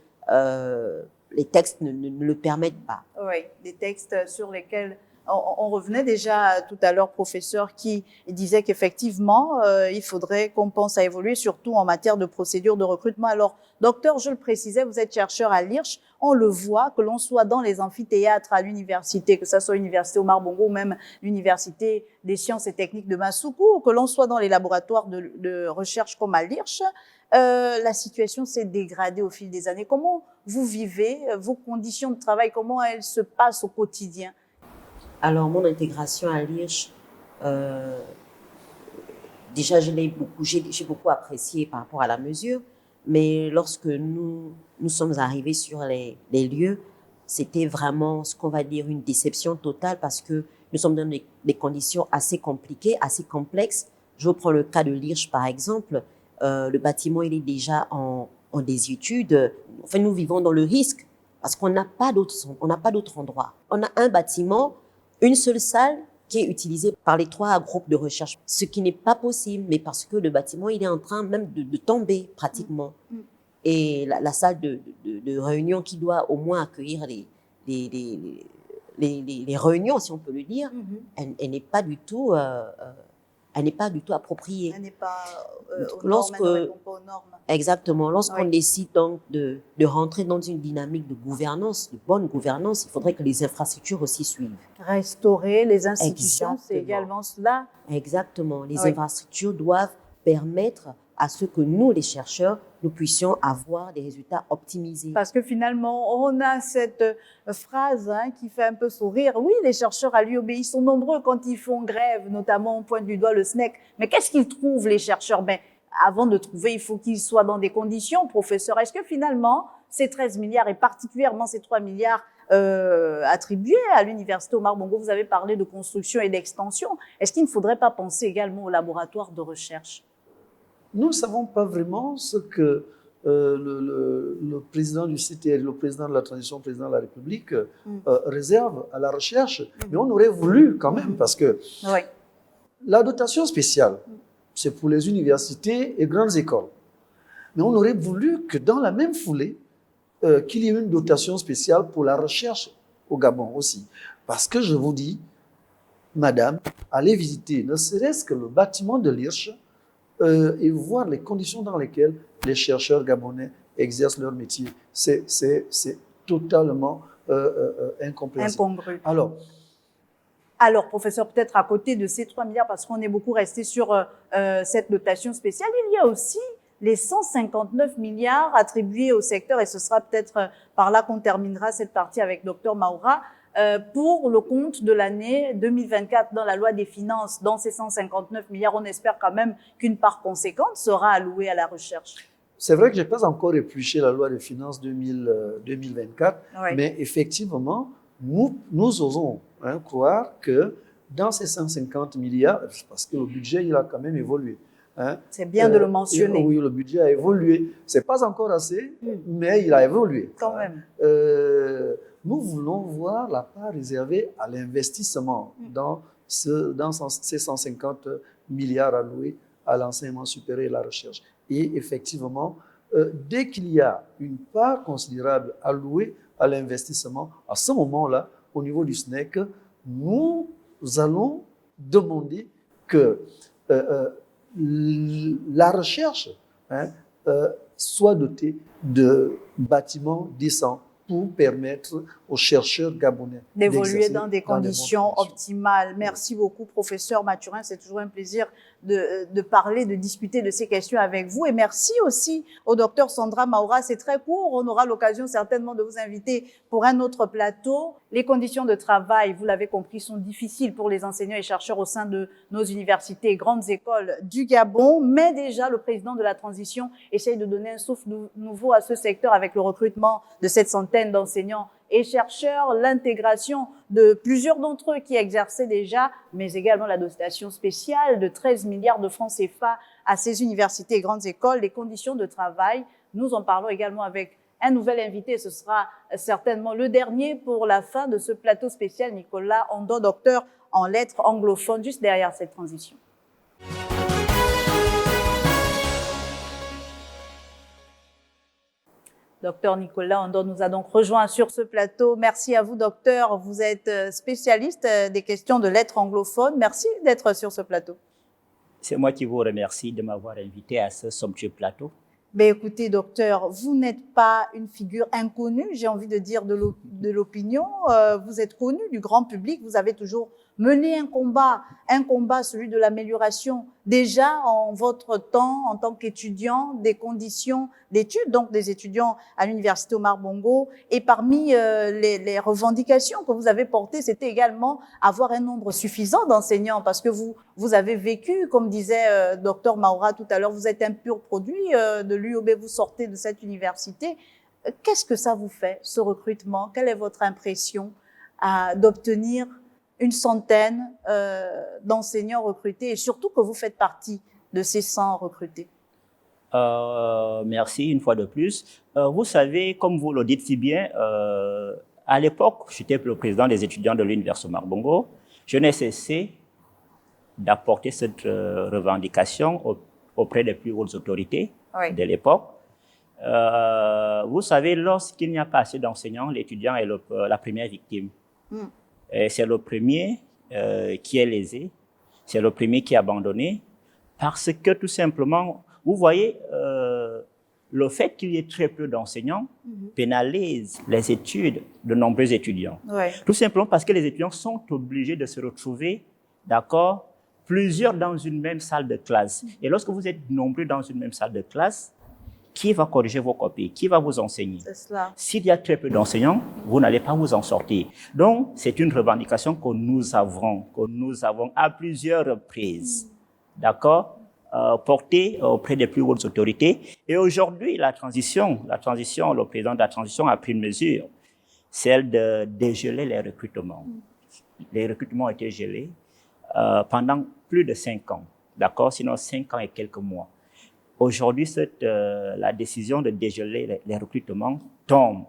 les textes ne le permettent pas. Oui, des textes sur lesquels on revenait déjà tout à l'heure, professeur, qui disait qu'effectivement, il faudrait qu'on pense à évoluer, surtout en matière de procédure de recrutement. Alors, docteur, je le précisais, vous êtes chercheur à l'IRCH. On le voit, que l'on soit dans les amphithéâtres à l'université, que ce soit l'université Omar Bongo ou même l'université des sciences et techniques de Massoukou, ou que l'on soit dans les laboratoires de recherche comme à l'IRCH, la situation s'est dégradée au fil des années. Comment vous vivez vos conditions de travail? Comment elles se passent au quotidien? Alors, mon intégration à l'IRCH, déjà, j'ai beaucoup apprécié par rapport à la mesure, mais lorsque nous sommes arrivés sur les lieux, c'était vraiment ce qu'on va dire une déception totale parce que nous sommes dans des conditions assez compliquées, assez complexes. Je reprends le cas de l'IRCH, par exemple. Le bâtiment, il est déjà en désuétude. Enfin, nous vivons dans le risque parce qu'on n'a pas d'autre endroit. On a un bâtiment, une seule salle qui est utilisée par les 3 groupes de recherche, ce qui n'est pas possible, mais parce que le bâtiment, il est en train même de tomber pratiquement. Et la salle de réunion qui doit au moins accueillir les réunions, si on peut le dire, elle n'est pas du tout appropriée. Elle n'est pas aux normes, elle ne répond pas aux normes. Exactement. Lorsqu'on décide donc de rentrer dans une dynamique de gouvernance, de bonne gouvernance, il faudrait que les infrastructures aussi suivent. Restaurer les institutions, c'est également cela. Exactement. Les infrastructures doivent permettre à ce que nous, les chercheurs, nous puissions avoir des résultats optimisés. Parce que finalement, on a cette phrase qui fait un peu sourire. Oui, les chercheurs à l'UOB, ils sont nombreux quand ils font grève, notamment on pointe du doigt le SNEC. Mais qu'est-ce qu'ils trouvent, les chercheurs? Ben, avant de trouver, il faut qu'ils soient dans des conditions, professeur. Est-ce que finalement, ces 13 milliards et particulièrement ces 3 milliards attribués à l'université Omar Bongo, vous avez parlé de construction et d'extension. Est-ce qu'il ne faudrait pas penser également au laboratoire de recherche? Nous ne savons pas vraiment ce que le président du CTR, le président de la transition, le président de la République réserve à la recherche. Mais on aurait voulu quand même, parce que Oui. la dotation spéciale, c'est pour les universités et grandes écoles. Mais on aurait voulu que dans la même foulée, qu'il y ait une dotation spéciale pour la recherche au Gabon aussi. Parce que je vous dis, madame, allez visiter ne serait-ce que le bâtiment de l'IRCH et voir les conditions dans lesquelles les chercheurs gabonais exercent leur métier. C'est totalement incompréhensible. Incongru. Alors, professeur, peut-être à côté de ces 3 milliards, parce qu'on est beaucoup resté sur cette dotation spéciale, il y a aussi les 159 milliards attribués au secteur, et ce sera peut-être par là qu'on terminera cette partie avec Dr Maura, pour le compte de l'année 2024 dans la loi des finances. Dans ces 159 milliards, on espère quand même qu'une part conséquente sera allouée à la recherche. c'est vrai que je n'ai pas encore épluché la loi des finances 2024, Oui. mais effectivement, nous osons croire que dans ces 150 milliards, parce que le budget, il a quand même évolué. C'est bien de le mentionner. Oui, le budget a évolué. Ce n'est pas encore assez, mais il a évolué. Quand même. Nous voulons voir la part réservée à l'investissement dans ces 150 milliards alloués à l'enseignement supérieur et à la recherche. Et effectivement, dès qu'il y a une part considérable allouée à l'investissement, à ce moment-là, au niveau du SNEC, nous allons demander que la recherche soit dotée de bâtiments décents pour permettre aux chercheurs gabonais d'évoluer dans des bonnes conditions optimales. Merci beaucoup, professeur Mathurin. C'est toujours un plaisir de parler, de discuter de ces questions avec vous. Et merci aussi au docteur Sandra Maura. C'est très court. On aura l'occasion certainement de vous inviter pour un autre plateau. Les conditions de travail, vous l'avez compris, sont difficiles pour les enseignants et chercheurs au sein de nos universités et grandes écoles du Gabon. Mais déjà, le président de la transition essaye de donner un souffle nouveau à ce secteur avec le recrutement de cette centaine d'enseignants et chercheurs, l'intégration de plusieurs d'entre eux qui exerçaient déjà, mais également la dotation spéciale de 13 milliards de francs CFA à ces universités et grandes écoles, les conditions de travail. Nous en parlons également avec un nouvel invité. Ce sera certainement le dernier pour la fin de ce plateau spécial, Nicolas Ondo, docteur en lettres anglophones, juste derrière cette transition. Docteur Nicolas Ondo nous a donc rejoint sur ce plateau. Merci à vous, docteur. Vous êtes spécialiste des questions de lettres anglophones. Merci d'être sur ce plateau. C'est moi qui vous remercie de m'avoir invité à ce somptueux plateau. Ben écoutez, docteur, vous n'êtes pas une figure inconnue, j'ai envie de dire, de l'opinion. Vous êtes connu du grand public. Vous avez toujours mené un combat, celui de l'amélioration, déjà en votre temps, en tant qu'étudiant, des conditions d'études, donc des étudiants à l'université Omar Bongo. Et parmi les revendications que vous avez portées, c'était également avoir un nombre suffisant d'enseignants, parce que vous avez vécu, comme disait docteur Maura tout à l'heure, vous êtes un pur produit de l'UOB, vous sortez de cette université. Qu'est-ce que ça vous fait, ce recrutement? Quelle est votre impression d'obtenir une centaine d'enseignants recrutés et surtout que vous faites partie de ces 100 recrutés? Merci une fois de plus. Vous savez, comme vous le dites si bien, à l'époque, j'étais le président des étudiants de l'université Omar Bongo. Je n'ai cessé d'apporter cette revendication auprès des plus hautes autorités de l'époque. Vous savez, lorsqu'il n'y a pas assez d'enseignants, l'étudiant est la première victime. C'est le premier qui est lésé, c'est le premier qui est abandonné, parce que tout simplement, vous voyez, le fait qu'il y ait très peu d'enseignants pénalise les études de nombreux étudiants. Tout simplement parce que les étudiants sont obligés de se retrouver, d'accord, plusieurs dans une même salle de classe. Et lorsque vous êtes nombreux dans une même salle de classe, qui va corriger vos copies? Qui va vous enseigner? C'est cela. S'il y a très peu d'enseignants, vous n'allez pas vous en sortir. Donc, c'est une revendication que nous avons à plusieurs reprises, d'accord, portée auprès des plus hautes autorités. Et aujourd'hui, le président de la transition a pris une mesure, celle de dégeler les recrutements. Les recrutements ont été gelés pendant plus de 5 ans, d'accord, sinon 5 ans et quelques mois. Aujourd'hui, la décision de dégeler les recrutements tombe.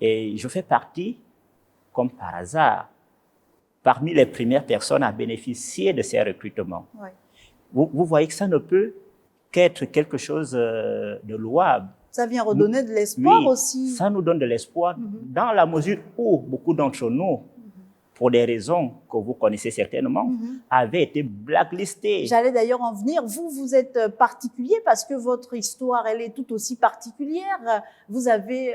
Et je fais partie, comme par hasard, parmi les premières personnes à bénéficier de ces recrutements. Ouais. Vous voyez que ça ne peut qu'être quelque chose de louable. Ça vient redonner de l'espoir Oui, aussi. ça nous donne de l'espoir dans la mesure où beaucoup d'entre nous, pour des raisons que vous connaissez certainement, avaient été blacklistés. J'allais d'ailleurs en venir. Vous êtes particulier parce que votre histoire, elle est tout aussi particulière. Vous avez,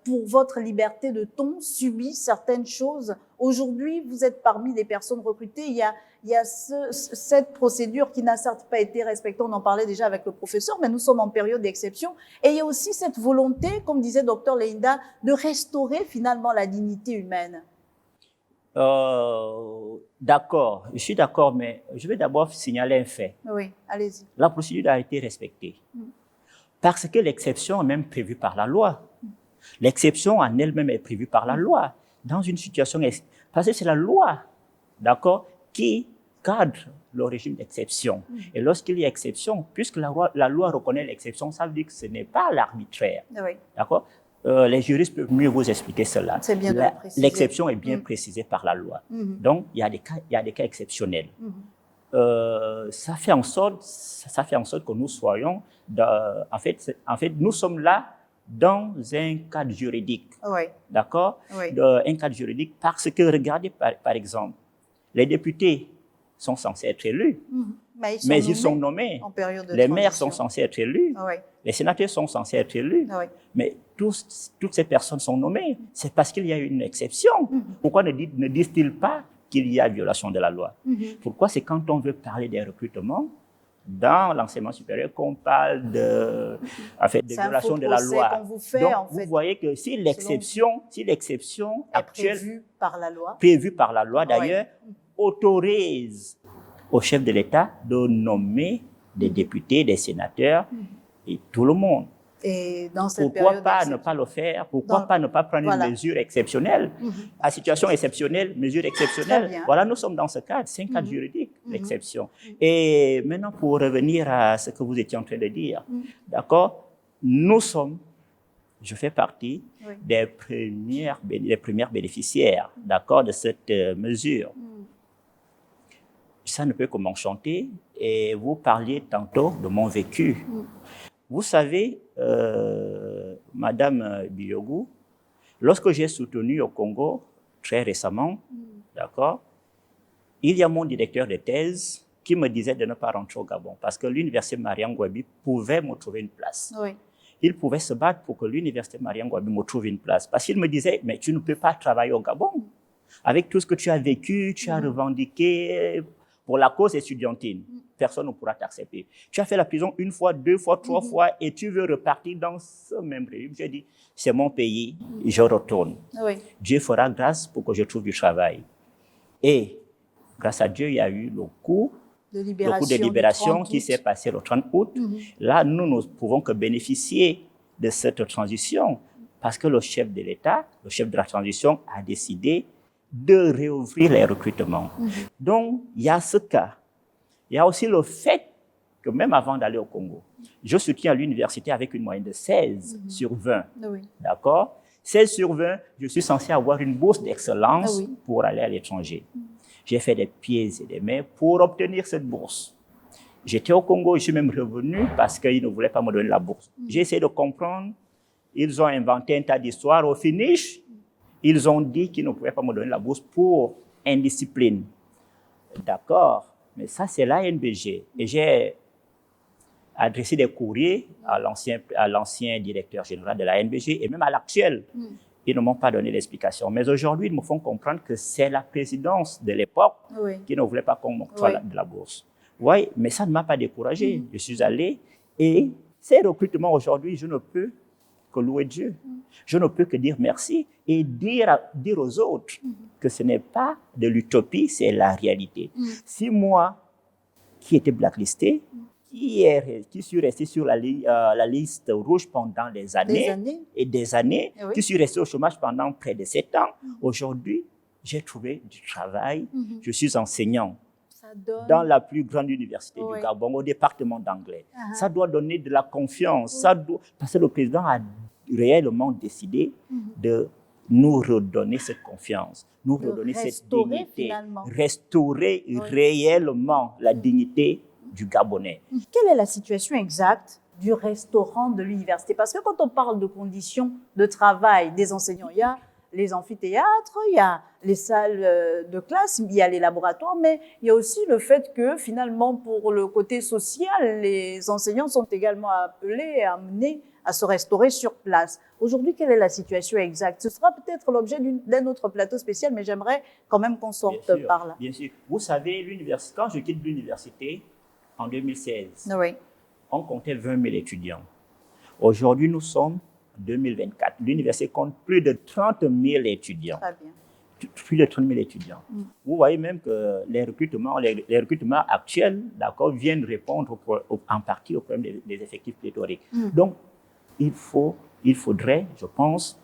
pour votre liberté de ton, subi certaines choses. Aujourd'hui, vous êtes parmi les personnes recrutées. Il y a cette procédure qui n'a certes pas été respectée. On en parlait déjà avec le professeur, mais nous sommes en période d'exception. Et il y a aussi cette volonté, comme disait Dr Leinda, de restaurer finalement la dignité humaine. D'accord, je suis d'accord, mais je vais d'abord signaler un fait. Oui, allez-y. La procédure a été respectée. Parce que l'exception est même prévue par la loi. L'exception en elle-même est prévue par la loi. Dans une situation... Parce que c'est la loi, d'accord, qui cadre le régime d'exception. Et lorsqu'il y a exception, puisque la loi reconnaît l'exception, ça veut dire que ce n'est pas l'arbitraire. Oui. D'accord? Les juristes peuvent mieux vous expliquer cela. C'est bien de le préciser. L'exception est bien précisée par la loi. Donc, il y a des cas exceptionnels. Ça fait en sorte que nous soyons, en fait, nous sommes là dans un cadre juridique. Oui. D'accord? Oui. Un cadre juridique parce que, regardez par exemple, les députés sont censés être élus, mais ils sont nommés. En période de les maires transition. sont censés être élus. Oui. Les sénateurs sont censés être élus. Oui. Mais toutes ces personnes sont nommées. C'est parce qu'il y a une exception. Pourquoi ne disent-ils pas qu'il y a violation de la loi? Pourquoi c'est quand on veut parler des recrutements dans l'enseignement supérieur qu'on parle de violation de la loi? Qu'on vous fait, Donc, en fait, vous voyez que si l'exception actuelle, prévue par la loi, prévue par la loi d'ailleurs, autorise au chef de l'État de nommer des députés, des sénateurs et tout le monde. et dans cette Pourquoi période pas ne pas le faire? Pourquoi pas ne pas prendre une mesure exceptionnelle? À situation exceptionnelle, mesure Très exceptionnelle. bien. Voilà, nous sommes dans ce cadre. C'est un cadre juridique, l'exception. Et maintenant, pour revenir à ce que vous étiez en train de dire, d'accord? Nous sommes, je fais partie des premières bénéficiaires, d'accord, de cette mesure. Ça ne peut que m'enchanter. Et vous parliez tantôt de mon vécu. Vous savez, Madame Biyogu, lorsque j'ai soutenu au Congo, très récemment, d'accord, il y a mon directeur de thèse qui me disait de ne pas rentrer au Gabon parce que l'université Mariam Gouabi pouvait me trouver une place. Oui. Il pouvait se battre pour que l'université Mariam Gouabi me trouve une place. Parce qu'il me disait, mais tu ne peux pas travailler au Gabon. Avec tout ce que tu as vécu, tu as revendiqué pour la cause étudiantine. Personne ne pourra t'accepter. Tu as fait la prison 1 fois, 2 fois, 3 fois et tu veux repartir dans ce même régime. J'ai dit, c'est mon pays, je retourne. Oui. Dieu fera grâce pour que je trouve du travail. Et grâce à Dieu, il y a eu le coup De de libération qui s'est passé le 30 août. Là, nous ne pouvons que bénéficier de cette transition parce que le chef de l'État, le chef de la transition, a décidé de réouvrir les recrutements. Donc, il y a ce cas. Il y a aussi le fait que même avant d'aller au Congo, je soutiens à l'université avec une moyenne de 16 sur 20. Oui. D'accord? 16 sur 20, je suis censé avoir une bourse d'excellence pour aller à l'étranger. J'ai fait des pieds et des mains pour obtenir cette bourse. J'étais au Congo, je suis même revenu parce qu'ils ne voulaient pas me donner la bourse. J'ai essayé de comprendre. Ils ont inventé un tas d'histoires. Au finish, ils ont dit qu'ils ne pouvaient pas me donner la bourse pour indiscipline. D'accord, mais ça, c'est l'ANBG. Et j'ai adressé des courriers à l'ancien directeur général de l'ANBG et même à l'actuel. ils ne m'ont pas donné l'explication. Mais aujourd'hui, ils me font comprendre que c'est la présidence de l'époque qui ne voulait pas qu'on m'octroie de la bourse. Oui, mais ça ne m'a pas découragé. Je suis allé et ces recrutements aujourd'hui, je ne peux que louer Dieu. Je ne peux que dire merci et dire aux autres que ce n'est pas de l'utopie, c'est la réalité. Si moi, qui était blacklisté, qui suis resté sur la liste rouge pendant des années et des années, qui suis resté au chômage pendant près de 7 ans, aujourd'hui, j'ai trouvé du travail, je suis enseignant dans la plus grande université du Gabon, au département d'anglais. Ça doit donner de la confiance, parce que le président a réellement décidé de nous redonner cette confiance, nous redonner cette dignité, restaurer réellement la dignité du Gabonais. Quelle est la situation exacte du restaurant de l'université? Parce que quand on parle de conditions de travail des enseignants, il y a les amphithéâtres, il y a les salles de classe, il y a les laboratoires, mais il y a aussi le fait que finalement, pour le côté social, les enseignants sont également appelés et amenés à se restaurer sur place. Aujourd'hui, quelle est la situation exacte? Ce sera peut-être l'objet d'un autre plateau spécial, mais j'aimerais quand même qu'on sorte par là. Bien sûr. Vous savez, quand je quitte l'université en 2016, on comptait 20 000 étudiants. Aujourd'hui, nous sommes en 2024. L'université compte plus de 30 000 étudiants. Très bien. Plus de 30 000 étudiants. Vous voyez même que les recrutements actuels, d'accord, viennent répondre en partie au problème des effectifs pléthoriques. Donc, il faudrait, je pense,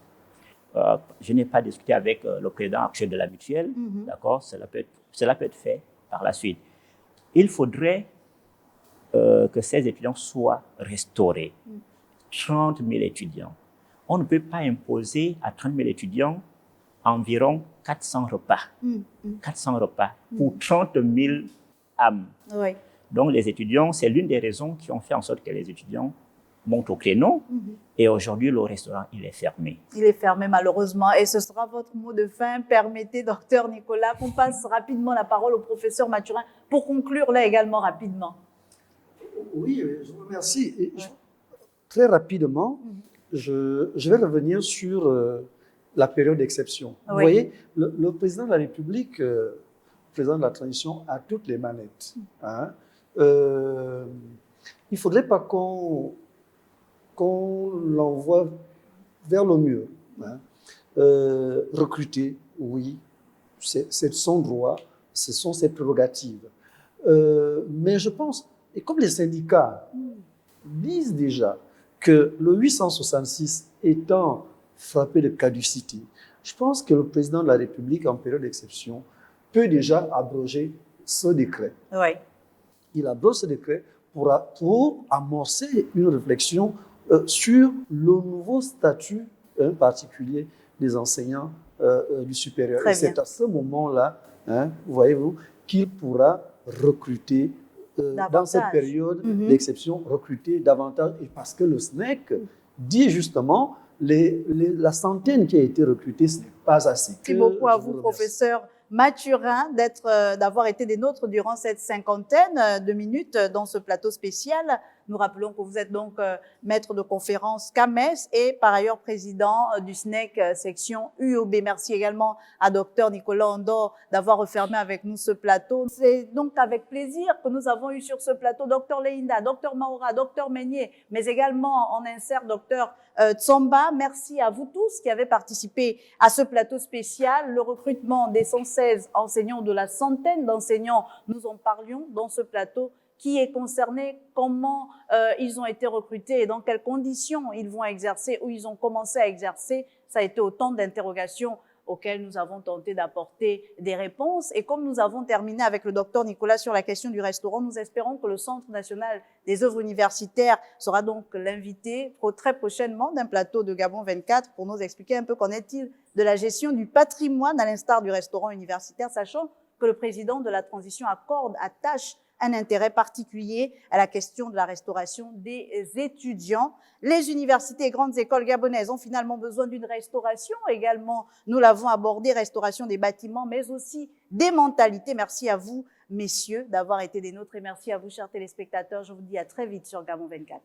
je n'ai pas discuté avec le président actuel de la mutuelle, d'accord, cela peut être fait par la suite. Il faudrait que ces étudiants soient restaurés. 30 000 étudiants. On ne peut pas imposer à 30 000 étudiants environ 400 repas. 400 repas pour 30 000 âmes. Donc les étudiants, c'est l'une des raisons qui ont fait en sorte que les étudiants montent au créneau. Et aujourd'hui, le restaurant, il est fermé. Il est fermé malheureusement. Et ce sera votre mot de fin. Permettez, docteur Nicolas, qu'on passe rapidement la parole au professeur Mathurin pour conclure là également rapidement. Oui, je vous remercie. Et très rapidement, je vais revenir sur la période d'exception. Vous voyez, le président de la République, le président de la transition, a toutes les manettes. Il ne faudrait pas qu'on l'envoie vers le mur. Recruter, oui, c'est son droit, ce sont ses prérogatives. Mais je pense, et comme les syndicats disent déjà que le 866 étant frappé de caducité, je pense que le président de la République, en période d'exception, peut déjà abroger ce décret. Il abroge ce décret pour amorcer une réflexion sur le nouveau statut particulier des enseignants du supérieur. Et c'est à ce moment-là, voyez-vous, qu'il pourra recruter dans cette période d'exception, recruter davantage. Et parce que le SNEC dit justement, la centaine qui a été recrutée, ce n'est pas assez. Merci beaucoup à vous, professeur Mathurin, d'avoir été des nôtres durant cette cinquantaine de minutes dans ce plateau spécial. Nous rappelons que vous êtes donc maître de conférence CAMES et par ailleurs président du SNEC section UOB. Merci également à Dr Nicolas Andor d'avoir refermé avec nous ce plateau. C'est donc avec plaisir que nous avons eu sur ce plateau Dr Leinda, Dr Maura, Dr Meignier, mais également en insert Dr Tsomba. Merci à vous tous qui avez participé à ce plateau spécial. Le recrutement des 116 enseignants, de la centaine d'enseignants, nous en parlions dans ce plateau. Qui est concerné, comment ils ont été recrutés et dans quelles conditions ils vont exercer ou ils ont commencé à exercer. Ça a été autant d'interrogations auxquelles nous avons tenté d'apporter des réponses. Et comme nous avons terminé avec le docteur Nicolas sur la question du restaurant, nous espérons que le Centre national des œuvres universitaires sera donc l'invité très prochainement d'un plateau de Gabon 24 pour nous expliquer un peu qu'en est-il de la gestion du patrimoine à l'instar du restaurant universitaire, sachant que le président de la transition attache un intérêt particulier à la question de la restauration des étudiants. Les universités et grandes écoles gabonaises ont finalement besoin d'une restauration également. Nous l'avons abordé, restauration des bâtiments, mais aussi des mentalités. Merci à vous, messieurs, d'avoir été des nôtres et merci à vous, chers téléspectateurs. Je vous dis à très vite sur Gabon 24.